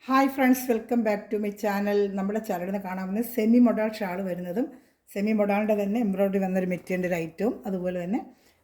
Hi friends, welcome back to my channel. നമ്മുടെ ചാനലിൽ നിന്ന് കാണാവുന്ന സെമി മൊഡാൾ ഷാൾ വരുന്നതും സെമി മൊഡാളിൻ്റെ തന്നെ എംബ്രോയ്ഡറി വന്നൊരു മെറ്റീരിയലിൻ്റെ ഒരു ഐറ്റവും അതുപോലെ തന്നെ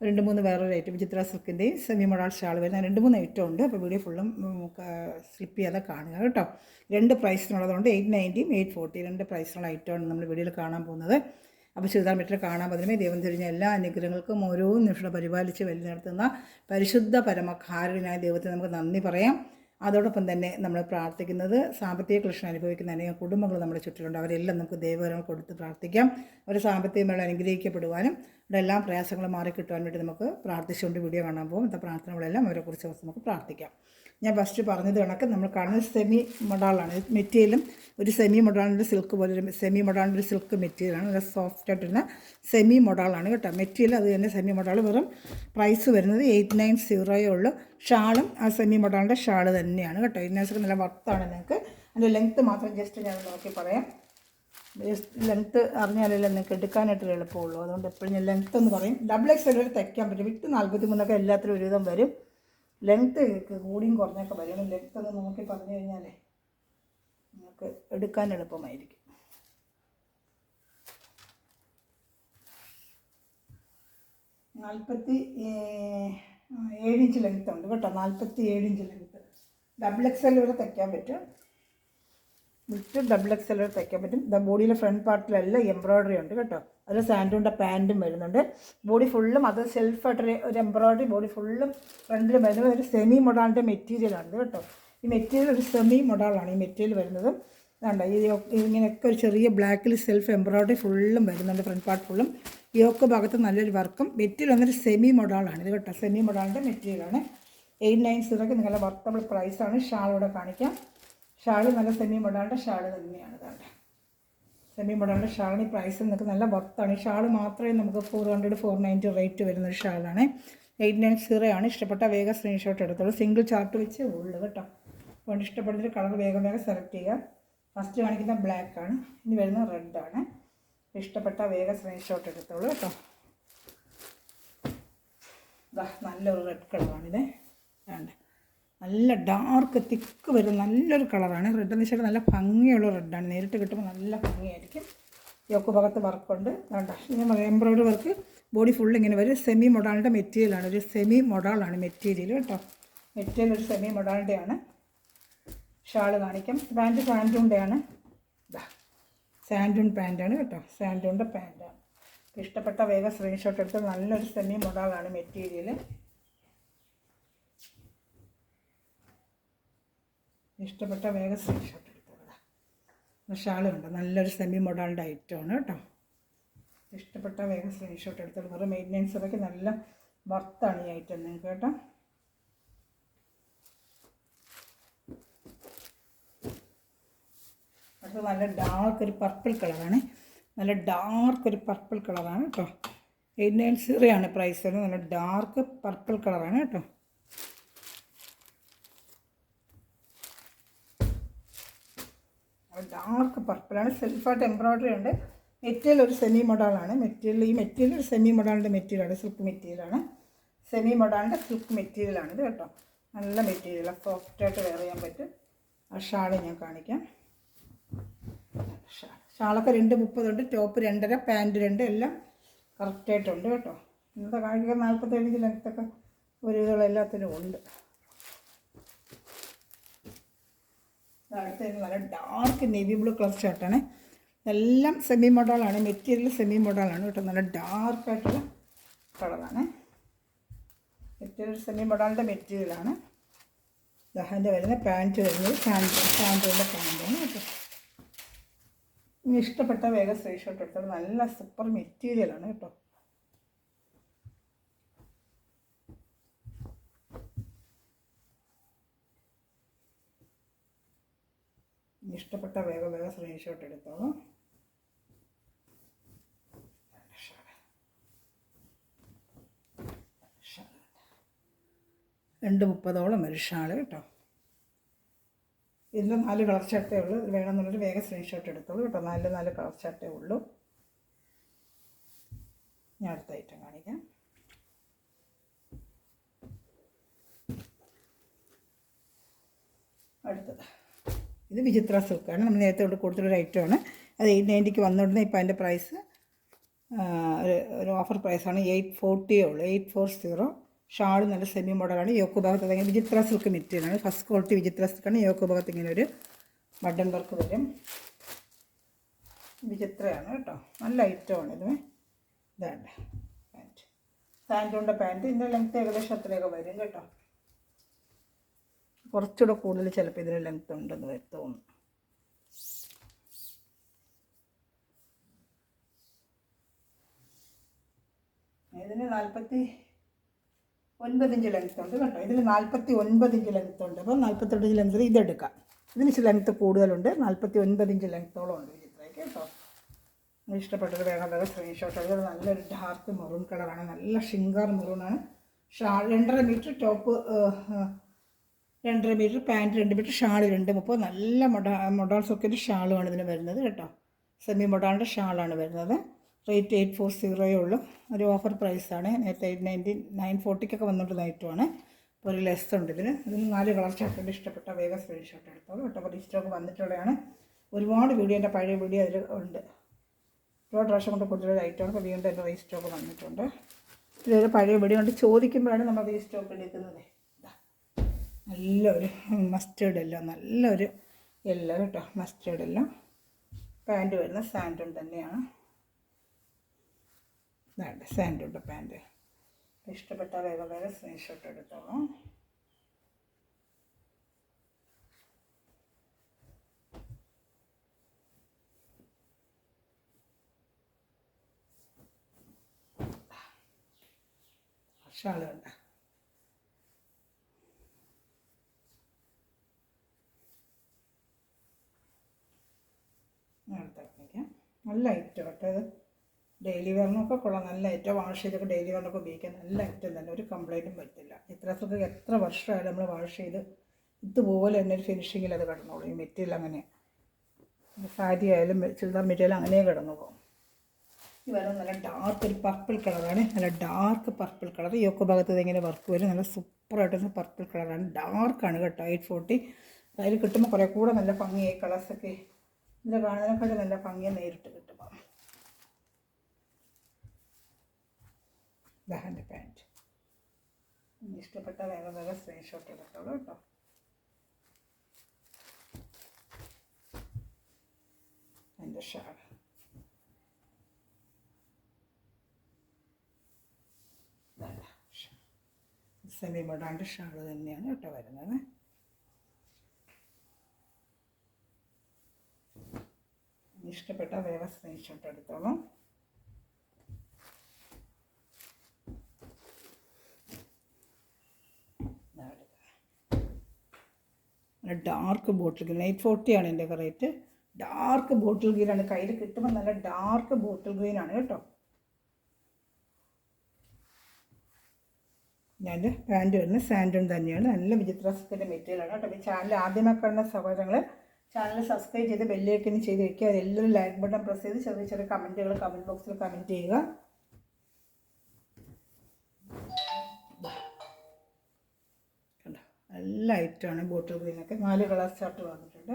രണ്ട് മൂന്ന് വേറൊരു ഐറ്റം ചിത്ര സിൽക്കിൻ്റെയും സെമി മൊഡാൾ ഷാൾ വരുന്ന രണ്ട് മൂന്ന് ഐറ്റം ഉണ്ട്. അപ്പോൾ വീഡിയോ ഫുള്ളും സ്ലിപ്പ് ചെയ്യാതെ കാണുക കേട്ടോ. രണ്ട് പ്രൈസിനുള്ളതുകൊണ്ട് 890 840 രണ്ട് പ്രൈസിനുള്ള ഐറ്റമാണ് നമ്മൾ വീഡിയോയിൽ കാണാൻ പോകുന്നത്. അപ്പോൾ ചുരിദാർ മെറ്റീരിയൽ കാണാൻ പറ്റുന്നേ ദൈവം തിരിഞ്ഞ എല്ലാ അനുഗ്രഹങ്ങൾക്കും ഓരോ നിമിഷം പരിപാലിച്ച് വലിയ നടത്തുന്ന പരിശുദ്ധ പരമകാരുണ്യനായ ദൈവത്തിന് നമുക്ക് നന്ദി പറയാം. അതോടൊപ്പം തന്നെ നമ്മൾ പ്രാർത്ഥിക്കുന്നത് സാമ്പത്തിക ക്ലേശം അനുഭവിക്കുന്ന അനേകം കുടുംബങ്ങൾ നമ്മുടെ ചുറ്റിലുണ്ട്. അവരെല്ലാം നമുക്ക് ദൈവവരങ്ങൾ കൊടുത്ത് പ്രാർത്ഥിക്കാം. അവർ സാമ്പത്തികമായി അനുഗ്രഹിക്കപ്പെടുവാനും അവരുടെ എല്ലാ പ്രയാസങ്ങളും മാറിക്കിട്ടുവാൻ വേണ്ടി നമുക്ക് പ്രാർത്ഥിച്ചുകൊണ്ട് വീഡിയോ കാണാൻ പോകും. ഇന്നത്തെ പ്രാർത്ഥനകളെല്ലാം അവരെക്കുറിച്ച് നമുക്ക് പ്രാർത്ഥിക്കാം. ഞാൻ ഫസ്റ്റ് പറഞ്ഞത് കണക്ക് നമ്മൾ കാണുന്നത് സെമി മൊഡാളാണ്. മെറ്റീരിയലും ഒരു സെമി മൊഡാളിൻ്റെ സിൽക്ക് പോലെ സെമി മൊഡാളിൻ്റെ ഒരു സിൽക്ക് മെറ്റീരിയലാണ്. നല്ല സോഫ്റ്റ് ആയിട്ടിരുന്ന സെമി മൊഡാളാണ് കേട്ടോ. മെറ്റീരിയൽ അത് തന്നെ സെമി മൊഡാൾ. വെറും പ്രൈസ് വരുന്നത് 890 ഉള്ളൂ. ഷാളും ആ സെമി മൊഡാളിൻ്റെ ഷാള് തന്നെയാണ് കേട്ടോ. ഇതിനകത്ത് നല്ല വർത്താണ്. നിങ്ങൾക്ക് അതിൻ്റെ ലെങ്ത്ത് മാത്രം ജസ്റ്റ് ഞാൻ നോക്കി പറയാം. ലെങ്ത്ത് അറിഞ്ഞാലല്ലേ നിങ്ങൾക്ക് എടുക്കാനായിട്ടൊരു എളുപ്പമുള്ളൂ. അതുകൊണ്ട് എപ്പോഴും ഞാൻ ലെങ്ത്ത് എന്ന് പറയും. XXL വരെ തയ്ക്കാൻ പറ്റും. വിട്ട് 43 എല്ലാത്തിലും ഒരുവിധം വരും. ലെങ്ത്ത് കൂടിയും കുറഞ്ഞൊക്കെ വരും. ലെങ്ത്ത് ഒന്ന് നോക്കി പറഞ്ഞു കഴിഞ്ഞാലേ നിങ്ങൾക്ക് എടുക്കാൻ എളുപ്പമായിരിക്കും. $47 ഇഞ്ച് ലെങ്ത്ത് ഉണ്ട് കേട്ടോ. 47 ഇഞ്ച് ലെങ്ത്ത്. XXL വരെ തയ്ക്കാൻ പറ്റും. വിട്ട് XXL വരെ തയ്ക്കാൻ പറ്റും. ബോഡിയിലെ ഫ്രണ്ട് പാർട്ടിലെല്ലാം എംബ്രോയ്ഡറി ഉണ്ട് കേട്ടോ. അതിൽ സാൻഡൂണിൻ്റെ പാൻറ്റും വരുന്നുണ്ട്. ബോഡി ഫുള്ളും അത് സെൽഫായിട്ടൊരു എംബ്രോയ്ഡറി ബോഡി ഫുള്ളും ഫ്രണ്ടിൽ വരുന്നത് ഒരു സെമി മൊഡാളിൻ്റെ മെറ്റീരിയലാണ് കേട്ടോ. ഈ മെറ്റീരിയൽ ഒരു സെമി മൊഡാളാണ് ഈ മെറ്റീരിയൽ വരുന്നത്. അതുകൊണ്ട് ഇങ്ങനെയൊക്കെ ഒരു ചെറിയ ബ്ലാക്കിൽ സെൽഫ് എംബ്രോയ്ഡറി ഫുള്ളും വരുന്നുണ്ട്. ഫ്രണ്ട് പാർട്ട് ഫുള്ളും യോക്ക് ഭാഗത്ത് നല്ലൊരു വർക്കും. മെറ്റീരിയൽ വന്നൊരു സെമി മൊഡാളാണ് ഇത് കേട്ടോ. സെമി മൊഡാളിൻ്റെ മെറ്റീരിയലാണ്. 890 നിങ്ങളുടെ വർത്തബിൾ പ്രൈസാണ്. ഷാളോടെ കാണിക്കാം. ഷാള് നല്ല സെമി മൊഡാളിൻ്റെ ഷാള് തന്നെയാണ്. ഇതാണ് സെമി മൊഡാളിൻ്റെ ഷാളിന് ഈ പ്രൈസ് നിങ്ങൾക്ക് നല്ല വർത്താണ്. ഈ ഷാള് മാത്രമേ നമുക്ക് 400 490 റേറ്റ് വരുന്നൊരു ഷാളാണ്. 890 ആണ്. ഇഷ്ടപ്പെട്ട വേഗം സ്ക്രീൻഷോട്ട് എടുത്തോളൂ. സിംഗിൾ ചാർട്ട് വെച്ച് ഉള്ളു കേട്ടോ. അതുകൊണ്ട് ഇഷ്ടപ്പെടുന്നൊരു കളർ വേഗം സെലക്ട് ചെയ്യുക. ഫസ്റ്റ് കാണിക്കുന്ന ബ്ലാക്കാണ്. ഇനി വരുന്നത് റെഡാണ്. ഇഷ്ടപ്പെട്ട വേഗം സ്ക്രീൻഷോട്ട് എടുത്തോളൂ കേട്ടോ. നല്ലൊരു റെഡ് കളറാണിത്. വേണ്ട നല്ല ഡാർക്ക് തിക്ക് വരും നല്ലൊരു കളറാണ്. റെഡ് എന്ന് വെച്ചാൽ നല്ല ഭംഗിയുള്ള റെഡാണ്. നേരിട്ട് കിട്ടുമ്പോൾ നല്ല ഭംഗിയായിരിക്കും. യോക്ക് ഭാഗത്ത് വർക്കുണ്ട്. വേണ്ട ഇങ്ങനെ എംബ്രോയ്ഡറി വർക്ക്. ബോഡി ഫുൾ ഇങ്ങനെ വരും. സെമി മൊഡാളിൻ്റെ മെറ്റീരിയലാണ്. ഒരു സെമി മൊഡാളാണ് മെറ്റീരിയൽ കേട്ടോ. മെറ്റീരിയൽ ഒരു സെമി മൊഡാളിൻ്റെയാണ്. ഷാള് കാണിക്കാം. പാൻറ്റ് സാൻഡൂണിൻ്റെയാണ്. സാൻഡൂൺ പാൻറ്റാണ് കേട്ടോ. സാൻഡൂണിൻ്റെ പാൻറ്റാണ്. ഇഷ്ടപ്പെട്ട വേഗം സ്ക്രീൻഷോട്ട് എടുത്ത് നല്ലൊരു സെമി മൊഡാളാണ് മെറ്റീരിയൽ. ഇഷ്ടപ്പെട്ട വേഗം സ്ക്രീൻഷോട്ട് എടുത്തോളൂ. ഷാളുണ്ട്. നല്ലൊരു സെമി മൊഡാളിൻ്റെ ഐറ്റമാണ് കേട്ടോ. ഇഷ്ടപ്പെട്ട വേഗം സ്ക്രീൻഷോട്ട് എടുത്തോളൂ. വെറും 890 നല്ല വർത്താണ് ഈ ഐറ്റം നിങ്ങൾക്ക് കേട്ടോ. അടുത്ത നല്ല ഡാർക്ക് ഒരു പർപ്പിൾ കളറാണ്. നല്ല ഡാർക്ക് ഒരു പർപ്പിൾ കളറാണ് കേട്ടോ. 890 ആണ് പ്രൈസ്. നല്ല ഡാർക്ക് പർപ്പിൾ കളറാണ് കേട്ടോ. ഡാർക്ക് പർപ്പിളാണ്. സെൽഫായിട്ട് എംബ്രോയ്ഡറി ഉണ്ട്. മെറ്റീരിയൽ ഒരു സെമി മൊഡാളാണ്. ഈ മെറ്റീരിയൽ ഒരു സെമി മൊഡാളിൻ്റെ മെറ്റീരിയലാണ്. സിൽക്ക് മെറ്റീരിയലാണ്. സെമി മൊഡാളിൻ്റെ സിൽക്ക് മെറ്റീരിയലാണ് ഇത് കേട്ടോ. നല്ല മെറ്റീരിയലാണ്. സോഫ്റ്റായിട്ട് വെയർ ചെയ്യാൻ പറ്റും. ആ ഷാള് ഞാൻ കാണിക്കാം. ഷാളൊക്കെ 230 ഉണ്ട്. ടോപ്പ് 2.5 പാൻറ്റ് 2 എല്ലാം കറക്റ്റായിട്ടുണ്ട് കേട്ടോ. ഇന്നത്തെ കാണിക്കുക 47 ഇഞ്ച് ലെങ്ത്തൊക്കെ ഒരുവിധമുള്ള എല്ലാത്തിനും ഉണ്ട്. അടുത്ത നല്ല ഡാർക്ക് നേവി ബ്ലൂ കളർ ഷർട്ടാണ്. എല്ലാം സെമി മൊഡാളാണ്. മെറ്റീരിയൽ സെമി മൊഡാളാണ് കേട്ടോ. നല്ല ഡാർക്കായിട്ടുള്ള കളറാണ്. മെറ്റീരിയൽ സെമി മൊഡാളിൻ്റെ മെറ്റീരിയലാണ്. ദഹൻ്റെ വരുന്ന പാൻറ്റ് വരുന്നത് സാൻഡൂണിൻ്റെ പാൻറ്റാണ് കേട്ടോ. ഇനി ഇഷ്ടപ്പെട്ട വേഗം സ്ക്രീൻഷോട്ട് എടുത്തോളൂ. നല്ല സൂപ്പർ മെറ്റീരിയലാണ് കേട്ടോ. ഇഷ്ടപ്പെട്ട വേഗം സ്ക്രീൻഷോട്ട് എടുത്തോളൂ. 230 ഒരു ഷാള് കേട്ടോ. ഇതിൽ 4 കളർ ഷർട്ടേ ഉള്ളൂ. ഇത് വേണമെന്നുള്ളൊരു വേഗം സ്ക്രീൻഷോട്ട് എടുത്തോളൂ കേട്ടോ. 4 കളർ ഷർട്ടേ ഉള്ളൂ. ഞാൻ അടുത്ത ഐറ്റം കാണിക്കാം. അടുത്തത് ഇത് വിചിത്ര സിൽക്കാണ്. നമ്മൾ നേരത്തെ കൊണ്ട് കൊടുത്തൊരു ഐറ്റമാണ്. അത് 890 വന്നുകൊണ്ടിരുന്നത്. ഇപ്പോൾ അതിൻ്റെ പ്രൈസ് ഒരു ഓഫർ പ്രൈസാണ് 840 ഉള്ളൂ. 840. ഷാൾ നല്ല സെമി മോഡലാണ്. യോക്ക് ഭാഗത്ത് ഇങ്ങനെ വിചിത്ര സിൽക്ക് മെറ്റീരിയലാണ്. ഫസ്റ്റ് ക്വാളിറ്റി വിചിത്ര സിൽക്കാണ്. യോക്ക് ഭാഗത്ത് ഇങ്ങനെ ഒരു ബട്ടൺ വർക്ക് വരും. വിചിത്രയാണ് കേട്ടോ. നല്ല ഐറ്റമാണ് ഇത്. ഇതാണ് പാൻറ്റ്, സാൻഡൂണിൻ്റെ പാൻറ്റ്. ഇതിൻ്റെ ലെങ്ത്ത് ഏകദേശം അത്രയൊക്കെ വരും കേട്ടോ. കുറച്ചുകൂടെ കൂടുതൽ ചിലപ്പോൾ ഇതിന് ലെങ്ത്ത് ഉണ്ടെന്ന് തോന്നുന്നു. ഇതിന് 49 ഇഞ്ച് ലെങ്ത്ത് ഉണ്ട് കേട്ടോ. ഇതിൽ 49 ഇഞ്ച് ലെങ്ത്ത് ഉണ്ട്. അപ്പോൾ 48 ഇഞ്ച് ലെങ്ത്തിൽ ഇതെടുക്കാം. ഇതിന് ഇച്ചിരി ലെങ്ത്ത് കൂടുതലുണ്ട്. 49 ഇഞ്ച് ലെങ്ത്തോളം ഉണ്ട് വിചിത്രയ്ക്ക് കേട്ടോ. ഇഷ്ടപ്പെട്ടത് വേഗം സ്ക്രീൻഷോട്ട് എടുക്കുക. നല്ലൊരു ഡാർക്ക് മെറൂൺ കളറാണ്. നല്ല ഷിങ്കാർ മെറൂണാണ്. Shawl 2.5 metre, top 2.5 metre, pant 2 metre, shawl 2.30. നല്ല മൊഡാൾ സോക്കറ്റ് ഷാളുമാണ് ഇതിന് വരുന്നത് കേട്ടോ. സെമി മൊഡാളിൻ്റെ ഷാളാണ് വരുന്നത്. റേറ്റ് 840 ഉള്ളൂ. ഒരു ഓഫർ പ്രൈസാണ്. നേരത്തെ 890 940 വന്നിട്ടുള്ള ഐറ്റമാണ്. അപ്പോൾ ഒരു ലെസ് ഉണ്ട് ഇതിന്. 4 കളർ ചാർട്ടുണ്ട്. ഇഷ്ടപ്പെട്ട വേഗം സ്ക്രീൻഷോട്ട് എടുത്തോളൂ കേട്ടോ. അപ്പോൾ സ്റ്റോക്ക് വന്നിട്ടുള്ളതാണ്. ഒരുപാട് വീഡിയോ, എൻ്റെ പഴയ വീഡിയോ അതിൽ ഉണ്ട്. ഒരുപാട് പ്രാവശ്യം കൊണ്ട് കൊടുത്തൊരു ഐറ്റമാണ്. അപ്പോൾ വീണ്ടും എൻ്റെ സ്റ്റോക്ക് വന്നിട്ടുണ്ട്. ഇതൊരു പഴയ വീഡിയോ കൊണ്ട് ചോദിക്കുമ്പോഴാണ് നമ്മൾ സ്റ്റോക്ക് എടുക്കുന്നത്. നല്ലൊരു മസ്റ്റേർഡ് എല്ലോ, നല്ലൊരു യെല്ലോ കേട്ടോ. മസ്റ്റേർഡ് എല്ലോ. പാൻറ്റ് വരുന്ന സാൻഡൂൺ തന്നെയാണ്. ഇതാണ് സാൻഡൂണിൻ്റെ പാൻറ്റ്. ഇഷ്ടപ്പെട്ട വേഗം സ്ക്രീൻഷോട്ട് എടുത്തോളാം. ഷാൾ കണ്ട നല്ല ഐറ്റം കേട്ടോ. ഇത് ഡെയിലി വെയറിനൊക്കെ കൊള്ളാം. നല്ല ഐറ്റം. വാഷ് ചെയ്തൊക്കെ ഡെയിലി വെയറിനൊക്കെ ഉപയോഗിക്കാൻ നല്ല ഐറ്റം തന്നെ. ഒരു കംപ്ലൈൻറ്റും പറ്റില്ല. ഇത്രയൊക്കെ എത്ര വർഷമായാലും നമ്മൾ വാഷ് ചെയ്ത് ഇതുപോലെ തന്നെ ഒരു ഫിനിഷിങ്ങിൽ അത് കിടന്നോളൂ. ഈ മെറ്റീരിയൽ അങ്ങനെ സാരി ആയാലും ചുരിദാർ മെറ്റീരിയൽ അങ്ങനെ കിടന്നു പോകും. ഈ വരും നല്ല ഡാർക്ക് ഒരു പർപ്പിൾ കളറാണ്. നല്ല ഡാർക്ക് പർപ്പിൾ കളർ. യോക്ക് ഭാഗത്ത് ഇങ്ങനെ വർക്ക് വരും. നല്ല സൂപ്പറായിട്ട് പർപ്പിൾ കളറാണ്. ഡാർക്കാണ് കേട്ടോ. 840. അതിൽ കിട്ടുമ്പോൾ കുറേ കൂടെ നല്ല ഭംഗിയായി കളേഴ്സൊക്കെ ഇതിൽ കാണുന്നതിനെക്കാളും നല്ല ഭംഗിയെ നേരിട്ട് കിട്ടുമ്പോൾ. ഇതാൻ്റെ പാൻറ്റ്. ഇഷ്ടപ്പെട്ട വേഗം സ്ക്രീൻഷോട്ട് എടുത്തോളൂ കേട്ടോ. എൻ്റെ ഷാൾ സെമി മോഡാൻ്റെ ഷാൾ തന്നെയാണ് കേട്ടോ വരുന്നത്. ഇഷ്ടപ്പെട്ട വേഗം സ്ക്രീൻഷോട്ട് എടുത്തോളാം. ഡാർക്ക് ബോട്ടിൽ ഗ്രീൻ 840 ആണ് എൻ്റെ റേറ്റ്. ഡാർക്ക് ബോട്ടിൽ ഗ്രീനാണ്. കയ്യിൽ കിട്ടുമ്പോൾ നല്ല ഡാർക്ക് ബോട്ടിൽ ഗ്രീനാണ് കേട്ടോ. ഞാൻ പാൻറ്റ് വരുന്നത് സാൻഡൂൺ തന്നെയാണ്. നല്ല വിചിത്ര സിൽക്കിൻ്റെ മെറ്റീരിയലാണ് കേട്ടോ. ഈ ചാനൽ ആദ്യമായി കാണുന്ന സഹോദരങ്ങൾ ചാനൽ സബ്സ്ക്രൈബ് ചെയ്ത് ബെല്ലൈക്കൻ ചെയ്ത് വയ്ക്കുക. അതെല്ലാവരും ലൈക്ക് ബട്ടൺ പ്രസ് ചെയ്ത് ചെറിയ ചെറിയ കമൻറ്റുകൾ കമൻറ്റ് ബോക്സിൽ കമൻറ്റ് ചെയ്യുക. നല്ല ഐറ്റമാണ്. ബോട്ടിൽ ഗ്രീനൊക്കെ 4 കളർ ചാർട്ട് വന്നിട്ടുണ്ട്.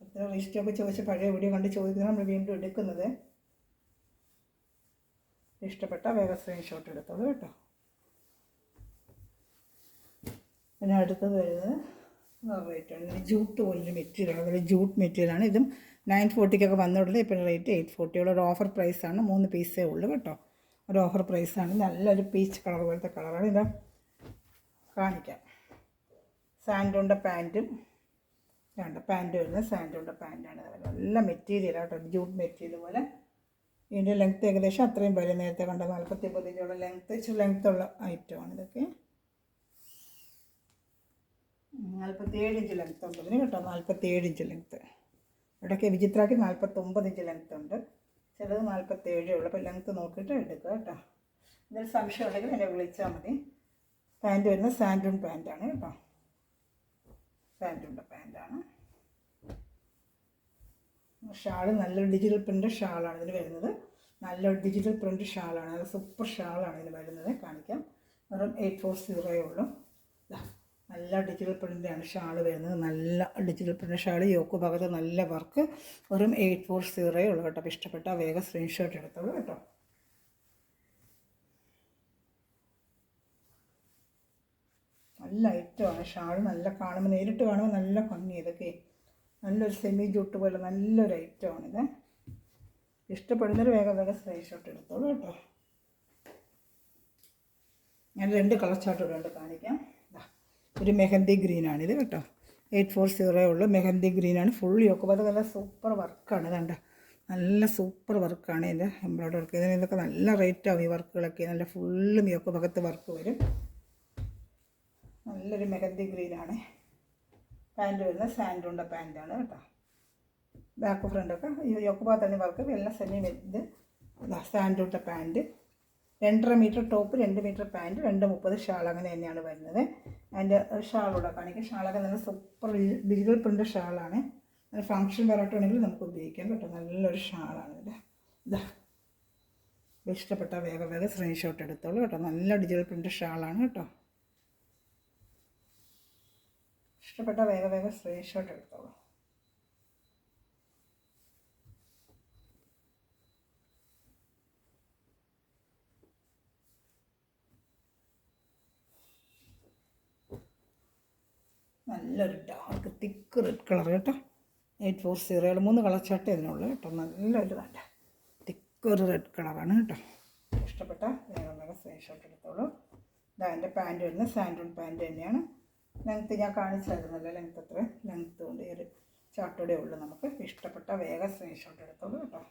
എത്ര റീസ്റ്റോക്ക് ചോദിച്ച പഴയ വീഡിയോ കണ്ട് ചോദിക്കുന്നത് നമ്മൾ വീണ്ടും എടുക്കുന്നത്. ഇഷ്ടപ്പെട്ട വേഗം സ്ക്രീൻഷോട്ട് എടുത്തോളൂ കേട്ടോ. പിന്നെ അടുത്തത് വരുന്നത് റേറ്റാണ്. ജൂട്ട് പോലൊരു മെറ്റീരിയലാണ്. അതുപോലെ ജൂട്ട് മെറ്റീരിയലാണ്. ഇതും 940 വന്നിട്ടുള്ളത്. ഇപ്പോൾ റേറ്റ് 840. ഒരു ഓഫർ പ്രൈസാണ്. 3 പീസേ ഉള്ളൂ കേട്ടോ. ഒരു ഓഫർ പ്രൈസാണ്. നല്ലൊരു പീച്ച് കളർ പോലത്തെ കളറാണ്. ഇത് കാണിക്കാം. സാൻഡൂണിൻ്റെ പാൻറ്റും വേണ്ട പാൻറ്റ് വരുന്നത് സാൻഡൂണിൻ്റെ പാൻറ്റാണ്. നല്ല മെറ്റീരിയലാണ് കേട്ടോ. ജൂട്ട് മെറ്റീരിയൽ പോലെ. ഇതിൻ്റെ ലെങ്ത്ത് ഏകദേശം അത്രയും വരും. നേരത്തെ കണ്ട 49 ഇഞ്ചുള്ള ലെങ്ത്തുള്ള ഐറ്റമാണ് ഇതൊക്കെ. 47 ഇഞ്ച് ലെങ്ത്ത് ഉണ്ട് ഇതിന് കേട്ടോ. 47 ഇഞ്ച് ലെങ്ത്ത്. ഇവിടെയൊക്കെ വിചിത്രയ്ക്ക് 49 ഇഞ്ച് ലെങ്ത്ത് ഉണ്ട്. ചിലത് 47 ഉള്ളൂ. അപ്പോൾ ലെങ്ത്ത് നോക്കിയിട്ട് എടുക്കുക കേട്ടോ. ഇതിൽ സംശയം ഉണ്ടെങ്കിൽ എന്നെ വിളിച്ചാൽ മതി. പാൻറ്റ് വരുന്നത് സാൻഡൂൺ പാൻറ്റാണ് കേട്ടോ. സാൻഡൂണിൻ്റെ പാൻറ്റാണ്. ഷാൾ നല്ലൊരു ഡിജിറ്റൽ പ്രിൻ്റ് ഷാളാണ് ഇതിന് വരുന്നത്. നല്ലൊരു ഡിജിറ്റൽ പ്രിൻ്റ് ഷാളാണ്. അത് സൂപ്പർ ഷാളാണ് ഇതിന് വരുന്നത്. കാണിക്കാം. വെറും 840 ഉള്ളൂ. നല്ല ഡിജിറ്റൽ പ്രിൻ്റാണ് ഷാൾ വരുന്നത്. നല്ല ഡിജിറ്റൽ പ്രിൻ്റ് ഷാൾ, യോക്ക് ഭാഗത്ത് നല്ല വർക്ക്. വെറും 840 ഉള്ളൂ കേട്ടോ. അപ്പോൾ ഇഷ്ടപ്പെട്ട വേഗം സ്ക്രീൻഷോട്ട് എടുത്തോളൂ കേട്ടോ. നല്ല ഐറ്റമാണ് ഷാൾ. നല്ല കാണുമ്പോൾ, നേരിട്ട് കാണുമ്പോൾ നല്ല ഭംഗി. ഇതൊക്കെ നല്ലൊരു സെമി ജൂട്ട് പോലെ നല്ലൊരു ഐറ്റമാണിത്. ഇഷ്ടപ്പെടുന്നൊരു വേഗം സ്ക്രീൻഷോട്ട് എടുത്തോളൂ കേട്ടോ. ഞാൻ 2 കളർ ചാർട്ട് ഇവിടെ കാണിക്കാം. ഒരു മെഹന്തി ഗ്രീനാണിത് കേട്ടോ. 840 ഉള്ളൂ. മെഹന്തി ഗ്രീനാണ്. ഫുൾ യോക്ക് ഭാഗത്ത് നല്ല സൂപ്പർ വർക്കാണ്. ഇതാണ്ട നല്ല സൂപ്പർ വർക്കാണ് ഇതിൻ്റെ എംബ്രോയ്ഡറി വർക്ക്. ഇതൊക്കെ നല്ല റേറ്റാവും ഈ വർക്കുകളൊക്കെ. നല്ല ഫുള്ളും യോക്ക് ഭാഗത്ത് വർക്ക് വരും. നല്ലൊരു മെഹന്തി ഗ്രീനാണ്. പാൻറ്റ് വരുന്നത് സാൻഡൂണ്ട പാൻറ്റാണ് കേട്ടോ. ബാക്ക് ഫ്രണ്ടൊക്കെ ഈ യോക്ക് ഭാഗത്താണ് വർക്ക്. എല്ലാം സെമി ഇത് സാൻഡൂണ്ട pant. 2.5 metre top, 2 metre pant, 2.30 shawl. അങ്ങനെ തന്നെയാണ് വരുന്നത്. അതിൻ്റെ ഷാളൂടെ കാണിക്കും. ഷാളൊക്കെ നല്ല സൂപ്പർ ഡിജിറ്റൽ പ്രിൻ്റ് ഷാളാണ്. നല്ല ഫങ്ഷൻ വരാട്ടുണ്ടെങ്കിൽ നമുക്ക് ഉപയോഗിക്കാം കേട്ടോ. നല്ലൊരു ഷാളാണ് ഇത്. ഇതാ ഇഷ്ടപ്പെട്ട വേഗം സ്ക്രീൻഷോട്ട് എടുത്തോളൂ കേട്ടോ. നല്ല ഡിജിറ്റൽ പ്രിൻ്റ് ഷാളാണ് കേട്ടോ. ഇഷ്ടപ്പെട്ട വേഗം സ്ക്രീൻഷോട്ട് എടുത്തോളൂ. നല്ലൊരു ഡാർക്ക് തിക്ക് റെഡ് കളർ കേട്ടോ. 840 3 കളർ ചാർട്ട് ഇതിനുള്ളൂ കേട്ടോ. നല്ലൊരു നല്ല തിക്കൊരു റെഡ് കളറാണ് കേട്ടോ. ഇഷ്ടപ്പെട്ട വേഗം സ്ക്രീൻഷോട്ട് എടുത്തോളൂ. ഇതാ എൻ്റെ പാൻറ്റ് വരുന്നത് സാൻഡൂൺ പാൻറ്റ് തന്നെയാണ്. ലെങ്ത്ത് ഞാൻ കാണിച്ചായിരുന്നല്ലോ. ലെങ്ത്ത് എത്ര ലെങ്ത്ത് കൊണ്ട് ഈ ഒരു ചാർട്ടോടെ ഉള്ളൂ. നമുക്ക് ഇഷ്ടപ്പെട്ട വേഗം സ്ക്രീൻഷോട്ട് എടുത്തോളൂ കേട്ടോ.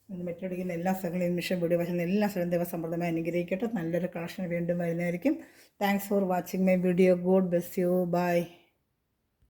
ഇത് മെറ്റടിക്കുന്ന എല്ലാ സ്ഥലങ്ങളും നിമിഷം വീഡിയോ വശം എല്ലാ സ്ഥലവും ദൈവസമൃദ്ധമായി അനുഗ്രഹിക്കട്ടെ. നല്ലൊരു കളക്ഷൻ വീണ്ടും വരുന്നതായിരിക്കും. Thanks for watching my video. God bless you. By.